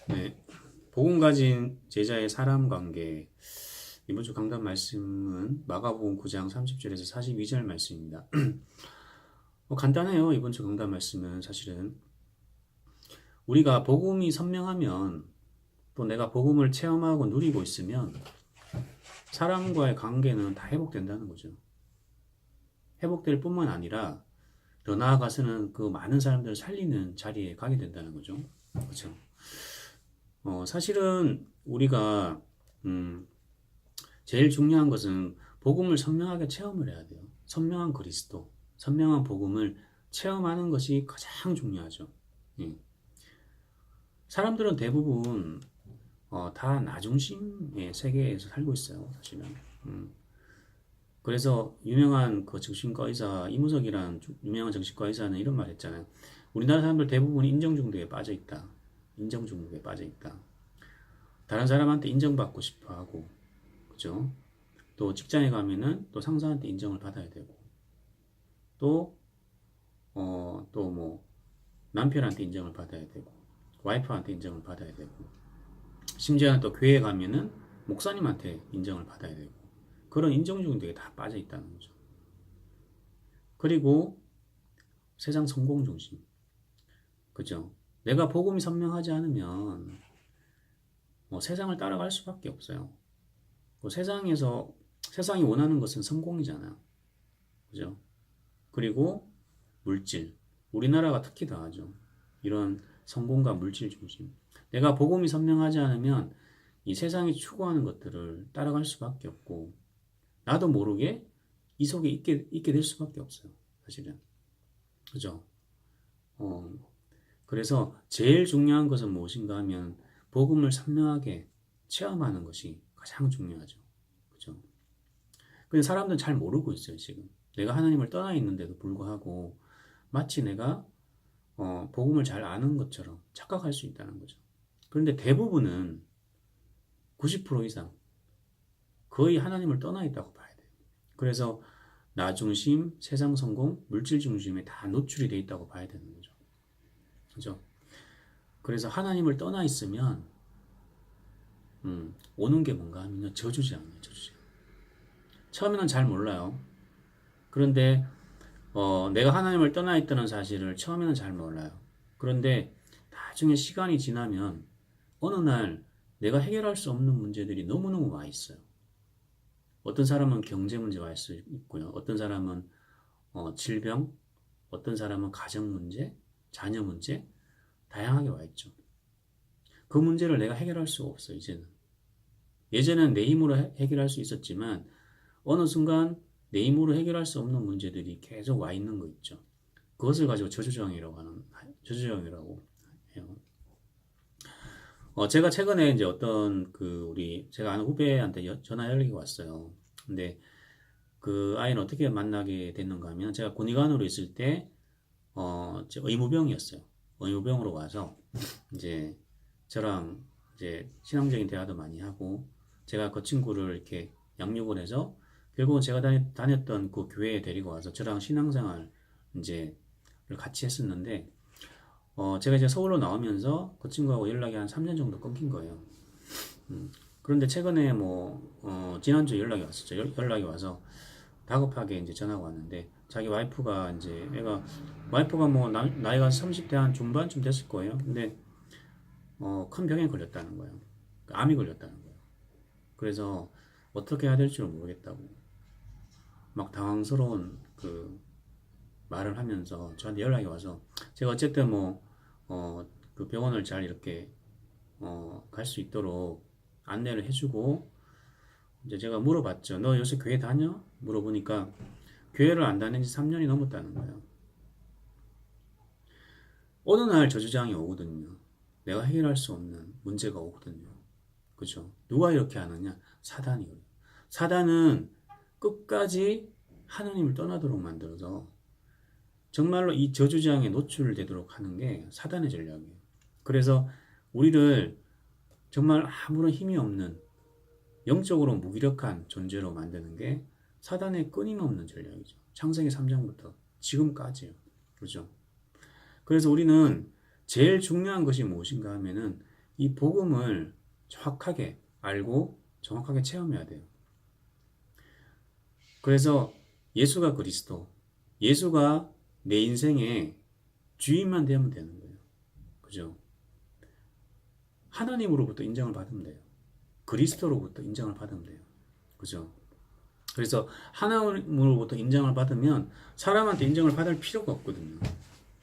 네, 복음 가진 제자의 사람 관계. 이번 주 강단 말씀은 마가복음 9장 30절에서 42절 말씀입니다. 간단해요. 이번 주 강단 말씀은 사실은 우리가 복음이 선명하면 또 내가 복음을 체험하고 누리고 있으면 사람과의 관계는 다 회복된다는 거죠. 회복될 뿐만 아니라 더 나아가서는 그 많은 사람들을 살리는 자리에 가게 된다는 거죠. 그렇죠. 사실은 우리가 제일 중요한 것은 복음을 선명하게 체험을 해야 돼요. 선명한 그리스도, 선명한 복음을 체험하는 것이 가장 중요하죠. 예. 사람들은 대부분 다 나중심의 세계에서 살고 있어요. 사실은. 그래서 유명한 그 정신과 의사 이무석이라는 유명한 정신과 의사는 이런 말 했잖아요. 우리나라 사람들 대부분 인정 중독에 빠져 있다. 인정 중독에 빠져 있다. 다른 사람한테 인정받고 싶어 하고, 그죠? 또 직장에 가면은 또 상사한테 인정을 받아야 되고, 또, 또 뭐, 남편한테 인정을 받아야 되고, 와이프한테 인정을 받아야 되고, 심지어는 또 교회 가면은 목사님한테 인정을 받아야 되고, 그런 인정 중독에 다 빠져 있다는 거죠. 그리고 세상 성공 중심. 그죠? 내가 복음이 선명하지 않으면 세상을 따라갈 수밖에 없어요. 세상이 원하는 것은 성공이잖아요. 그죠? 그리고 물질. 우리나라가 특히 더하죠. 이런 성공과 물질 중심. 내가 복음이 선명하지 않으면 이 세상이 추구하는 것들을 따라갈 수밖에 없고, 나도 모르게 이 속에 있게 될 수밖에 없어요. 사실은. 그죠? 그래서 제일 중요한 것은 무엇인가 하면 복음을 선명하게 체험하는 것이 가장 중요하죠. 그죠? 근데 사람들은 잘 모르고 있어요, 지금. 내가 하나님을 떠나 있는데도 불구하고 마치 내가 복음을 잘 아는 것처럼 착각할 수 있다는 거죠. 그런데 대부분은 90% 이상 거의 하나님을 떠나 있다고 봐야 돼요. 그래서 나 중심, 세상 성공, 물질 중심에 다 노출이 돼 있다고 봐야 되는 거죠. 그죠? 그래서 하나님을 떠나 있으면 오는 게 뭔가 하면요, 저주지앙이에요. 저주지앙. 처음에는 잘 몰라요. 그런데 내가 하나님을 떠나 있다는 사실을 처음에는 잘 몰라요. 그런데 나중에 시간이 지나면 어느 날 내가 해결할 수 없는 문제들이 너무너무 와 있어요. 어떤 사람은 경제 문제가 와 있을 수 있고요. 어떤 사람은 질병, 어떤 사람은 가정 문제, 자녀 문제, 다양하게 와 있죠. 그 문제를 내가 해결할 수가 없어요, 이제는. 예전에는 내 힘으로 해결할 수 있었지만 어느 순간 내 힘으로 해결할 수 없는 문제들이 계속 와 있는 거 있죠. 그것을 가지고 저주정이라고 해요. 제가 최근에 이제 어떤 제가 아는 후배한테 전화 연락이 왔어요. 근데 그 아이는 어떻게 만나게 됐는가 하면 제가 군의관으로 있을 때 의무병이었어요. 의무병으로 와서 이제 저랑 이제 신앙적인 대화도 많이 하고 제가 그 친구를 이렇게 양육을 해서 결국은 제가 다녔던 그 교회에 데리고 와서 저랑 신앙생활 이제 같이 했었는데 제가 이제 서울로 나오면서 그 친구하고 연락이 한 3년 정도 끊긴 거예요. 그런데 최근에 지난주 연락이 왔었죠. 연락이 와서 다급하게 이제 전화가 왔는데 자기 와이프가 와이프가 나이가 30대 한 중반쯤 됐을 거예요. 근데 큰 병에 걸렸다는 거예요. 암이 걸렸다는 거예요. 그래서 어떻게 해야 될지 모르겠다고 막 당황스러운 그 말을 하면서 저한테 연락이 와서 제가 어쨌든 그 병원을 잘 이렇게 갈 수 있도록 안내를 해주고 이제 제가 물어봤죠. 너 요새 교회 다녀? 물어보니까 교회를 안 다닌 지 3년이 넘었다는 거예요. 어느 날 저주장이 오거든요. 내가 해결할 수 없는 문제가 오거든요. 그죠? 누가 이렇게 하느냐? 사단이에요. 사단은 끝까지 하나님을 떠나도록 만들어서 정말로 이 저주장에 노출되도록 하는 게 사단의 전략이에요. 그래서 우리를 정말 아무런 힘이 없는 영적으로 무기력한 존재로 만드는 게 사단의 끊임없는 전략이죠. 창세기 3장부터 지금까지요. 그렇죠? 그래서 우리는 제일 중요한 것이 무엇인가 하면은 이 복음을 정확하게 알고 정확하게 체험해야 돼요. 그래서 예수가 그리스도, 예수가 내 인생의 주인만 되면 되는 거예요. 그죠? 하나님으로부터 인정을 받으면 돼요. 그리스도로부터 인정을 받으면 돼요. 그죠? 그래서 하나님으로부터 인정을 받으면 사람한테 인정을 받을 필요가 없거든요.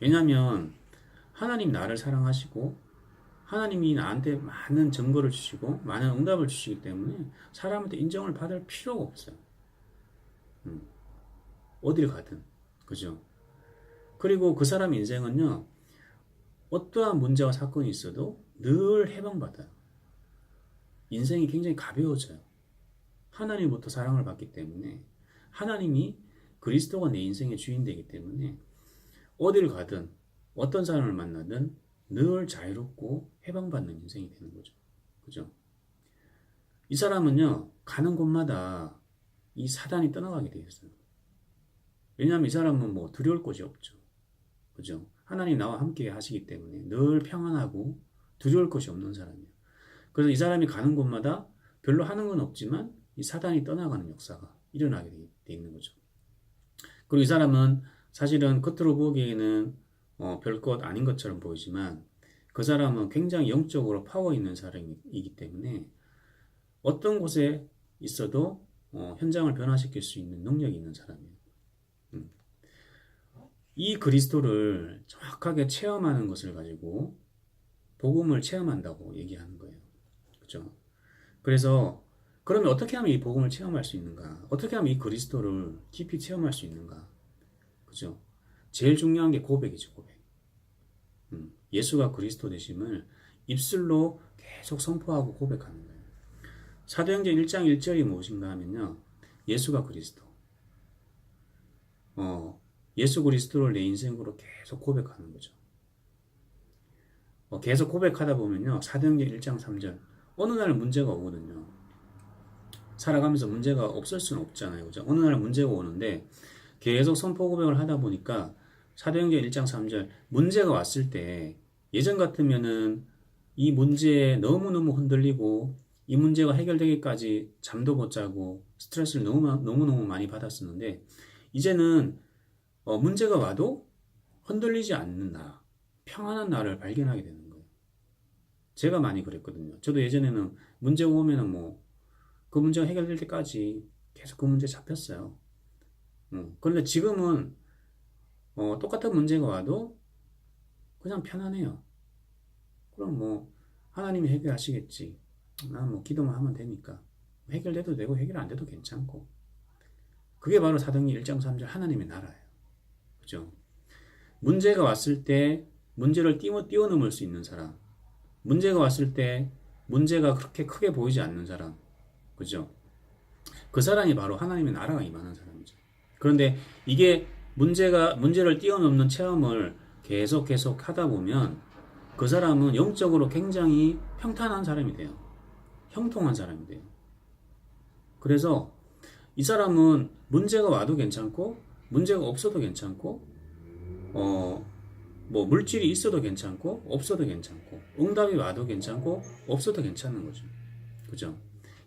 왜냐하면 하나님 나를 사랑하시고 하나님이 나한테 많은 증거를 주시고 많은 응답을 주시기 때문에 사람한테 인정을 받을 필요가 없어요. 어딜 가든. 그죠? 그리고 그 사람 인생은요, 어떠한 문제와 사건이 있어도 늘 해방받아요. 인생이 굉장히 가벼워져요. 하나님부터 사랑을 받기 때문에 하나님이 그리스도가 내 인생의 주인 되기 때문에 어딜 가든 어떤 사람을 만나든 늘 자유롭고 해방받는 인생이 되는 거죠. 그죠? 이 사람은요, 가는 곳마다 이 사단이 떠나가게 되어 있어요. 왜냐하면 이 사람은 뭐 두려울 곳이 없죠. 그죠? 하나님 나와 함께 하시기 때문에 늘 평안하고 두려울 것이 없는 사람이에요. 그래서 이 사람이 가는 곳마다 별로 하는 건 없지만 이 사단이 떠나가는 역사가 일어나게 돼 있는 거죠. 그리고 이 사람은 사실은 겉으로 보기에는 별것 아닌 것처럼 보이지만 그 사람은 굉장히 영적으로 파워 있는 사람이기 때문에 어떤 곳에 있어도 현장을 변화시킬 수 있는 능력이 있는 사람이에요. 이 그리스도를 정확하게 체험하는 것을 가지고 복음을 체험한다고 얘기하는 거예요. 그죠? 그래서 그러면 어떻게 하면 이 복음을 체험할 수 있는가? 어떻게 하면 이 그리스도를 깊이 체험할 수 있는가? 그죠? 제일 중요한 게 고백이죠, 고백. 예수가 그리스도 되심을 입술로 계속 선포하고 고백하는 거예요. 사도행전 1장 1절이 무엇인가 하면요. 예수가 그리스도. 예수 그리스도를 내 인생으로 계속 고백하는 거죠. 계속 고백하다 보면요. 사도행전 1장 3절. 어느 날 문제가 오거든요. 살아가면서 문제가 없을 수는 없잖아요. 그죠? 어느 날 문제가 오는데 계속 선포 고백을 하다 보니까 사도행전 1장 3절. 문제가 왔을 때 예전 같으면은 이 문제에 너무너무 흔들리고 이 문제가 해결되기까지 잠도 못 자고 스트레스를 너무너무 많이 받았었는데 이제는 문제가 와도 흔들리지 않는 나, 평안한 나를 발견하게 되는 거예요. 제가 많이 그랬거든요. 저도 예전에는 문제가 오면은 그 문제가 해결될 때까지 계속 그 문제에 잡혔어요. 그런데 지금은 똑같은 문제가 와도 그냥 편안해요. 그럼 하나님이 해결하시겠지. 난 기도만 하면 되니까. 해결돼도 되고 해결 안 돼도 괜찮고. 그게 바로 사도행전 1장 3절 하나님의 나라예요. 그죠? 문제가 왔을 때 문제를 뛰어넘을 수 있는 사람. 문제가 왔을 때 문제가 그렇게 크게 보이지 않는 사람. 그죠? 그 사람이 바로 하나님의 나라가 임하는 사람이죠. 그런데 이게 문제를 뛰어넘는 체험을 계속 하다 보면 그 사람은 영적으로 굉장히 평탄한 사람이 돼요. 형통한 사람이 돼요. 그래서 이 사람은 문제가 와도 괜찮고 문제가 없어도 괜찮고 물질이 있어도 괜찮고 없어도 괜찮고 응답이 와도 괜찮고 없어도 괜찮은 거죠. 그죠?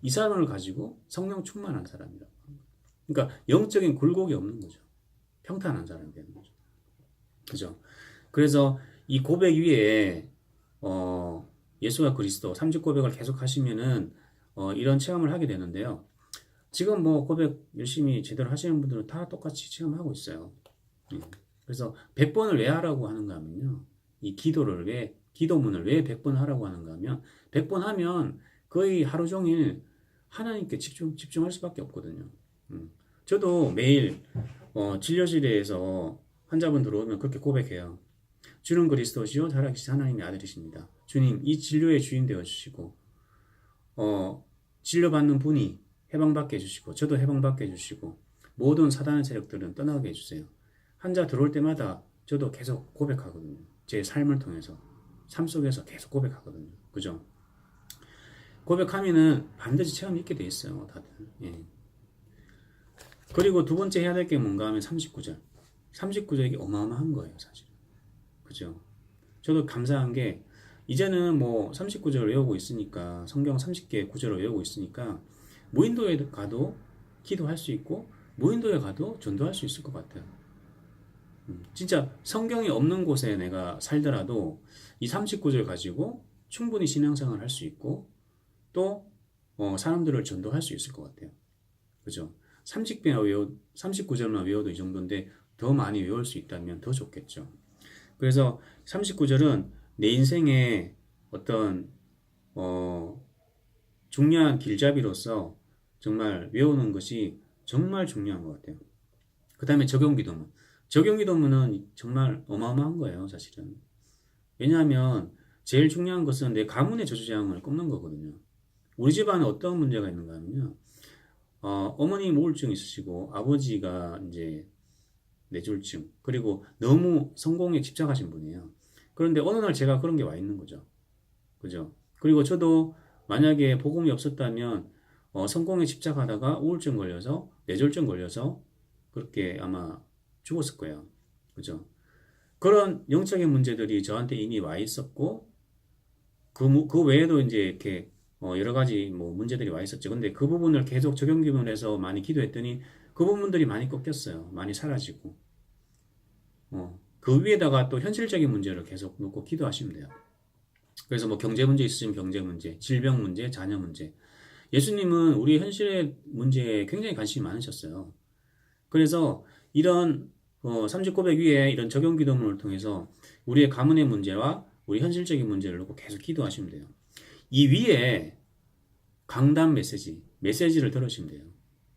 이 사람을 가지고 성령 충만한 사람이라고 합니다. 그러니까 영적인 굴곡이 없는 거죠. 평탄한 사람이 되는 거죠. 그죠? 그래서 이 고백 위에 예수가 그리스도 3주 고백을 계속 하시면은 이런 체험을 하게 되는데요. 지금 고백 열심히 제대로 하시는 분들은 다 똑같이 체험하고 있어요. 그래서 100번을 왜 하라고 하는가 하면요. 이 기도문을 왜 100번 하라고 하는가 하면 100번 하면 거의 하루 종일 하나님께 집중할 수밖에 없거든요. 저도 매일 진료실에서 환자분 들어오면 그렇게 고백해요. 주는 그리스도시요 살아계신 하나님의 아들이십니다. 주님 이 진료의 주인 되어주시고 진료받는 분이 해방받게 해주시고 저도 해방받게 해주시고 모든 사단의 세력들은 떠나게 해주세요. 환자 들어올 때마다 저도 계속 고백하거든요. 제 삶을 통해서 삶 속에서 계속 고백하거든요. 그죠? 고백하면은 반드시 체험이 있게 돼 있어요. 다들. 예. 그리고 두 번째 해야 될 게 뭔가 하면 39절. 39절이 어마어마한 거예요, 사실. 그죠? 저도 감사한 게 이제는 뭐 39절을 외우고 있으니까 성경 30개 구절을 외우고 있으니까 무인도에 가도 기도할 수 있고 무인도에 가도 전도할 수 있을 것 같아요. 진짜 성경이 없는 곳에 내가 살더라도 이 39절 가지고 충분히 신앙생활을 할 수 있고 또 사람들을 전도할 수 있을 것 같아요. 그죠? 39절만 외워도 이 정도인데 더 많이 외울 수 있다면 더 좋겠죠. 그래서 39절은 내 인생의 어떤 중요한 길잡이로서 정말 외우는 것이 정말 중요한 것 같아요. 그 다음에 적용기도문. 적용기도문은 정말 어마어마한 거예요, 사실은. 왜냐하면 제일 중요한 것은 내 가문의 저주장을 꺾는 거거든요. 우리 집안에 어떤 문제가 있는가 하면요. 어머님 우울증 있으시고 아버지가 이제 뇌졸중 그리고 너무 성공에 집착하신 분이에요. 그런데 어느 날 제가 그런 게 와 있는 거죠. 그죠? 그리고 저도 만약에 복음이 없었다면 성공에 집착하다가 우울증 걸려서 뇌졸중 걸려서 그렇게 아마 죽었을 거예요. 그죠? 그런 영적인 문제들이 저한테 이미 와 있었고 그 외에도 이제 이렇게 여러 가지 뭐 문제들이 와 있었죠. 근데 그 부분을 계속 적용기문해서 많이 기도했더니 그 부분들이 많이 꺾였어요. 많이 사라지고. 그 위에다가 또 현실적인 문제를 계속 놓고 기도하시면 돼요. 그래서 뭐 경제 문제 있으시면 경제 문제, 질병 문제, 자녀 문제. 예수님은 우리 현실의 문제에 굉장히 관심이 많으셨어요. 그래서 이런 30고백 위에 이런 적용 기도문을 통해서 우리의 가문의 문제와 우리 현실적인 문제를 놓고 계속 기도하시면 돼요. 이 위에 강단 메시지를 들으시면 돼요.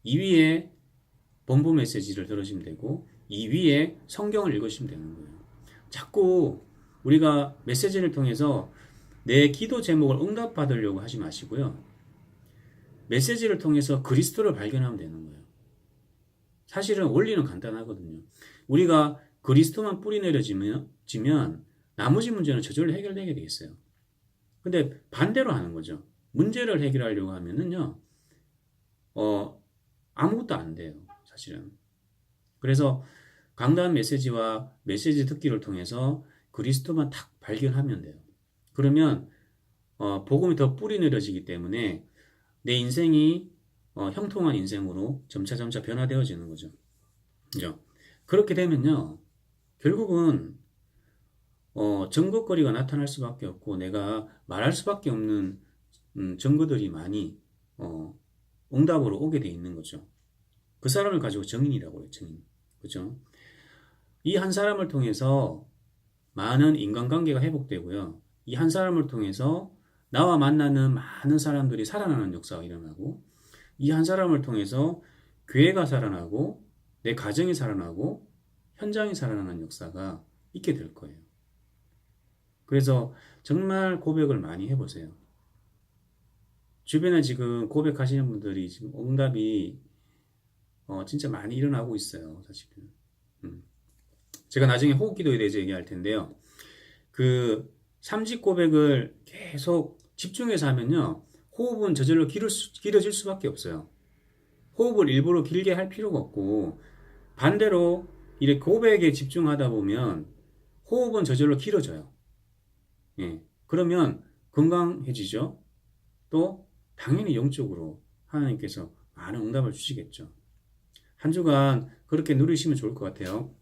이 위에 본부 메시지를 들으시면 되고 이 위에 성경을 읽으시면 되는 거예요. 자꾸 우리가 메시지를 통해서 내 기도 제목을 응답받으려고 하지 마시고요. 메시지를 통해서 그리스도를 발견하면 되는 거예요. 사실은 원리는 간단하거든요. 우리가 그리스도만 뿌리 내려지면 나머지 문제는 저절로 해결되게 돼 있어요. 근데 반대로 하는 거죠. 문제를 해결하려고 하면은요, 아무것도 안 돼요. 사실은. 그래서 강단 메시지와 메시지 듣기를 통해서 그리스도만 딱 발견하면 돼요. 그러면 복음이 더 뿌리 내려지기 때문에 내 인생이 형통한 인생으로 점차 변화되어지는 거죠. 그죠? 그렇게 되면요, 결국은 증거거리가 나타날 수밖에 없고 내가 말할 수밖에 없는 증거들이 많이 응답으로 오게 돼 있는 거죠. 그 사람을 가지고 증인이라고 해요. 증인. 그죠? 이 한 사람을 통해서 많은 인간관계가 회복되고요. 이 한 사람을 통해서 나와 만나는 많은 사람들이 살아나는 역사가 일어나고 이 한 사람을 통해서 교회가 살아나고 내 가정이 살아나고 현장이 살아나는 역사가 있게 될 거예요. 그래서 정말 고백을 많이 해보세요. 주변에 지금 고백하시는 분들이 지금 응답이 진짜 많이 일어나고 있어요. 사실은. 제가 나중에 호흡 기도에 대해서 얘기할 텐데요. 그 삼직 고백을 계속 집중해서 하면요. 호흡은 저절로 길어질 수밖에 없어요. 호흡을 일부러 길게 할 필요가 없고 반대로 이렇게 고백에 집중하다 보면 호흡은 저절로 길어져요. 예. 그러면 건강해지죠. 또 당연히 영적으로 하나님께서 많은 응답을 주시겠죠. 한 주간 그렇게 누리시면 좋을 것 같아요.